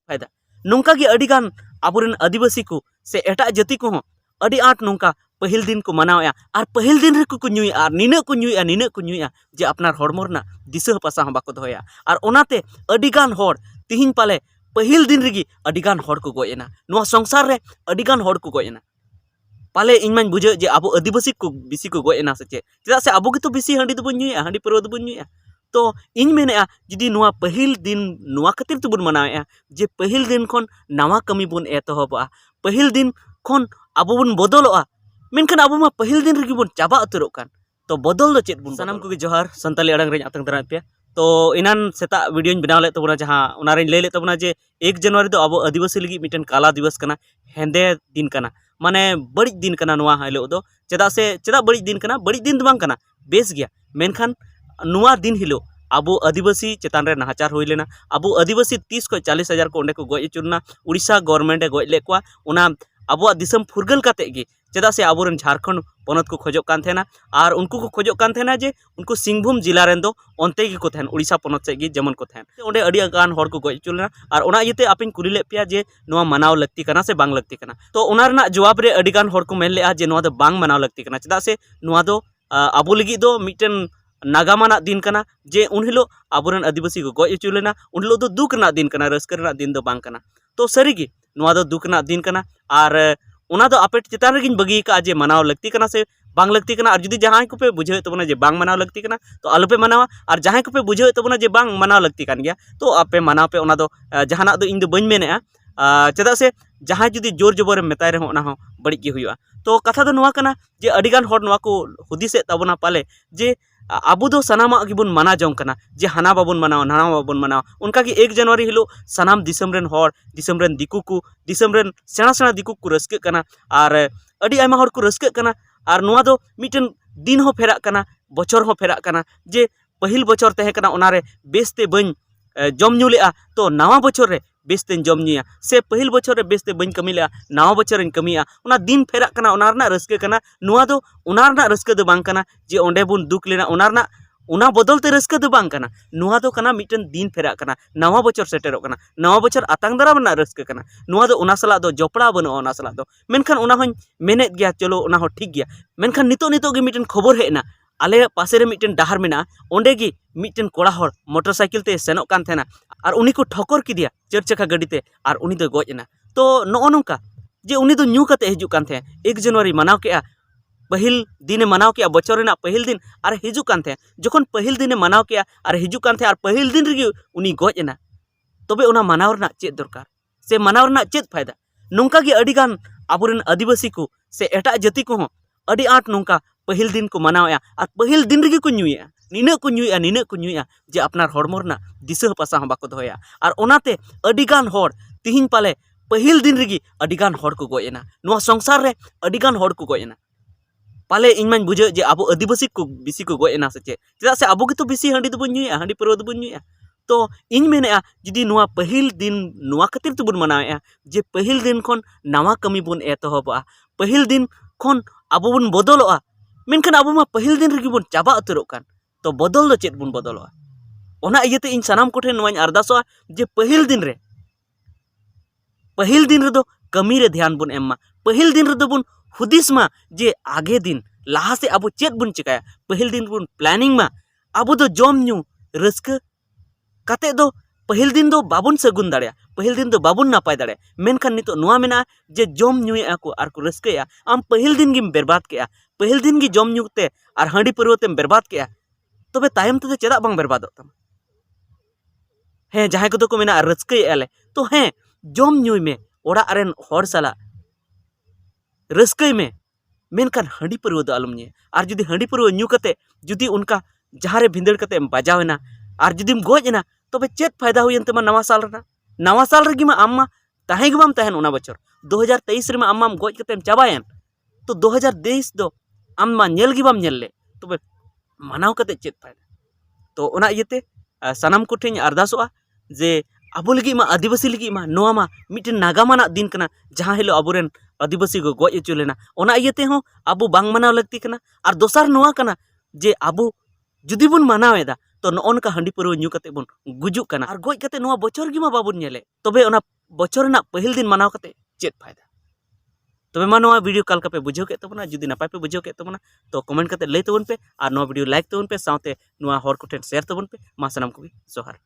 फायदा नोंका गे अडिगान आबोरेन आदिवासी को से एटा जाति को अडी आट नोंका पहिल दिन को मनावे और पहिल दिन रेको को नुया और नीना को नुया जे अपनार हड़मोरना दिशा पासा बाको दोया और ओनाते अडिगान हड़ तिहिन पाले पहिल दिन रेगी अडिगान हड़ को गयना नोआ संसार रे अडिगान हड़ को गयना पाले इन बुझे जे अब आदिवासी को बेसी को गयना से चेदा से अब तो बेसी हांडी दबन नुया हांडी परवा दबन नुया तो इन मेने जुदी नुआ पहिल दिन नुआ खातिर तबन मनावे जे पहिल दिन खन नवा कमी बन एतहबा पहिल दिन खन अब बन बदलोआ मेनखान अब मा पहिल दिन रेगी बन चाबा उतरोग कान तो बदल दो चेत बन सानाम को जोहार संताली अड़ांग रे आतंग दरा पे तो इनान सेता वीडियो बनाव ले तबना जहां उनारे लय ले तबना जे 1 जनवरी दो अब आदिवासी लगी मिटन काला दिवस कना हेंदे दिन कना माने बड़ी दिन कना नुआ हिलो दो चेदा बड़ी दिन कना बड़ी दिन बांग कना बेस गया मेनखान नुआ दिन हिलो अब आदिवासी चेतान रे नाहाचार हुई लेना अब आदिवासी 30 को 40,000 को को गज चुरना उड़ीसा गवर्नमेंट गज ले को अब दिसम फुरगल काते गे चेदा से आबोरन झारखंड पनत को खोजोग कान थेना और उनको को खोजोग कान थेना जे उनको सिंहभूम जिला रेन दो ओंते गे को थेन उड़ीसा पनत से गे जमन को थेन ओंडे अडी गान हर को गज चुलना और ओना इते आपिन कुली ले पिया जे नोआ मनाव लगती कना से बांग लगती कना तो ओना रना जवाब रे अडी गान हर को मेन ले जे नोआ दो बांग मनाव लगती कना चेदा से नोआ दो आबो लगी दो मिटन नागामाना दिन कना जे उन हिलो आबोरन आदिवासी को गज चुलेना उन हिलो दो दुख ना दिन कना रस्कर ना दिन दो बांग कना तो सरीगी नोआ दो दुख ना दिन कना और उना दो आपे चितान रेगिन बगी का जे मनाव लगती कना से बांग लगती कना और जुदी जहां को पे बुझे तबना जे बांग मनाव लगती कना तो आलो पे मनावा और जहां को पे बुझे तबना जे बांग मनाव लगती कान गया तो आपे मनाव पे उना दो जहाना दो इन दो बन मेने चेदा से जहां जुदी जोर जबर मेताय रहो ना हो बड़ी की हुआ तो कथा दो नुआ कना जे अडिगान हर नुआ को हुदिसे तबना पाले जे आबू दो सनामा गिबुन मना जोंग कना जे हाना बाबुन मनाव नाना बाबुन मनाव उनका की 1 जनवरी हिलो सनाम दिसम रेन हर दिसम रेन दिकु को दिसम रेन सेना सेना दिकु को रस्के कना और अडी आयमा हर को रस्के कना और नुआ दो मिटन दिन हो फेरा कना बचर हो फेरा कना जे पहिल बचर तहे कना उनारे बेसते बन जम न्यू लेआ तो नवा बचर रे बेसते जम न्यूया से पहिल बचर रे बेसते बन कमी लेआ नवा बचर इन कमिया उना दिन फेरा कना उना रना रस्के कना नुआ दो उना रना रस्के दो बांग कना जे ओंडे बुन दुख लेना उना रना उना बदलते रस्के दो बांग कना नुआ दो कना मिटन दिन फेरा कना नवा बचर सेटेरो कना नवा बचर आतांग दरा बना रस्के कना नुआ दो उना सला दो जपड़ा बनो उना सला दो मेनखान उना हन मेनेत गया चलो उना हो ठीक गया मेनखान नितो गे मिटन खबर हेना आले पासे रे मिटन डहार मेना ओंडे गी मिटन कोड़ा हर मोटरसाइकिल ते सेनोक कान थेना और उनी को ठोकर किदिया 4 चक्का गाड़ी ते और उनी दो गजना तो नो नोंका जे उनी दो न्यू काते हिजु कान थे 1 जनवरी मनाव के पहिल दिन मनाव के बचर रेना पहिल दिन और हिजु कान थे जखन पहिल दिन मनाव के और हिजु कान थे और पहिल दिन रेगी उनी गजना तबे उना मनाव रना चेत दरकार से मनाव रना चेत फायदा नोंका गे अडिगान आबोरेन आदिवासी को से एटा जाति को अडी आट नोंका पहिल दिन को मनावे और पहिल दिन रेगी को नुया नीना को नुया जे अपनार हड़मोरना दिशा पासा बाको दोया और ओनाते अडिगान हड़ तिहिन पाले पहिल दिन रेगी अडिगान हड़ को गयना नोआ संसार रे अडिगान हड़ को गयना पाले इन बुझे जे अब आदिवासी को बेसी को गयना से चेदा से अब तो बेसी हांडी दबन नुया हांडी परवा दबन नुया तो इन मेने जुदी नुआ पहिल दिन नुआ खातिर तबन मनावे जे पहिल दिन खन नवा कमी बन एतहबा पहिल दिन खन अब बन बदलोआ मेनखान अब मा पहिल दिन रेगी बन चाबा उतरोग कान तो बदल दो चेत बन बदलोआ ओना इयते इन सानाम कोठे नोवाñ अरदासोआ जे पहिल दिन रे दो कमी रे ध्यान बन एम्मा पहिल दिन रे दो बन हुदिस मा जे आगे दिन लाहा से अब चेत बन चिकाया पहिल दिन बन प्लानिंग मा अब दो जम न्यू रस्क काते दो पहिल दिन दो बाबुन सगुन दाड़िया पहिल दिन दो बाबुन नापाय दाड़िया मेनखान नितो नुआ मेना जे जम न्यूया को आर को रस्कया आम पहिल दिन गिम बर्बाद केया पहिल दिन गी जम न्यूते और हांडी परवतेम बर्बाद केया तबे तायम ते चेदा बांग बर्बादोग तम हे जहां को को मेना रस्कय आले तो हे जम न्यूय में ओड़ा रेन हर साला रस्कय में मेनखान हांडी परव दो आलम न्यूय और जुदी हांडी परव न्यू कते जुदी उनका जहां रे भिंदड़ कते बाजावेना और जुदीम गजना तबे चेत फायदा हुई तमा नवा साल रेगी मा आम मा ताहे गे बाम ताहेन उना बचर 2023 रे मा आम गज कतेम चाबायन तो 2023 दो आम मा नेल गे बाम नेल ले तबे मनाव कते चेत फायदा तो ओना इयते सानाम कोठेñ अरदासोआ जे आबो लगी मा आदिवासी लगी मा नोआ मा मिटन नागामाना दिन कना जहां हिलो आबोरेन आदिवासी को गज चो लेना ओना इयते हो आबो बांग मनाव लगती कना और दोसार नोआ कना जे आबो जुदी बन मनावेदा तो नोनका हांडी परव न्यू कते बन गुजुक कना और गज कते नोआ बचर गी मा बाबुन नेले तबे ओना बचर ना पहिल दिन मनाव कते चेत फायदा तबे मा नोआ वीडियो काल पे बुझाव के तबना जुदी नपाय पे बुझाव के तबना तो कमेंट करते लई तबन पे और नोआ वीडियो लाइक तबन पे साथे नोआ हर को ठेन शेयर तबन पे मा सनाम को भी जोहार।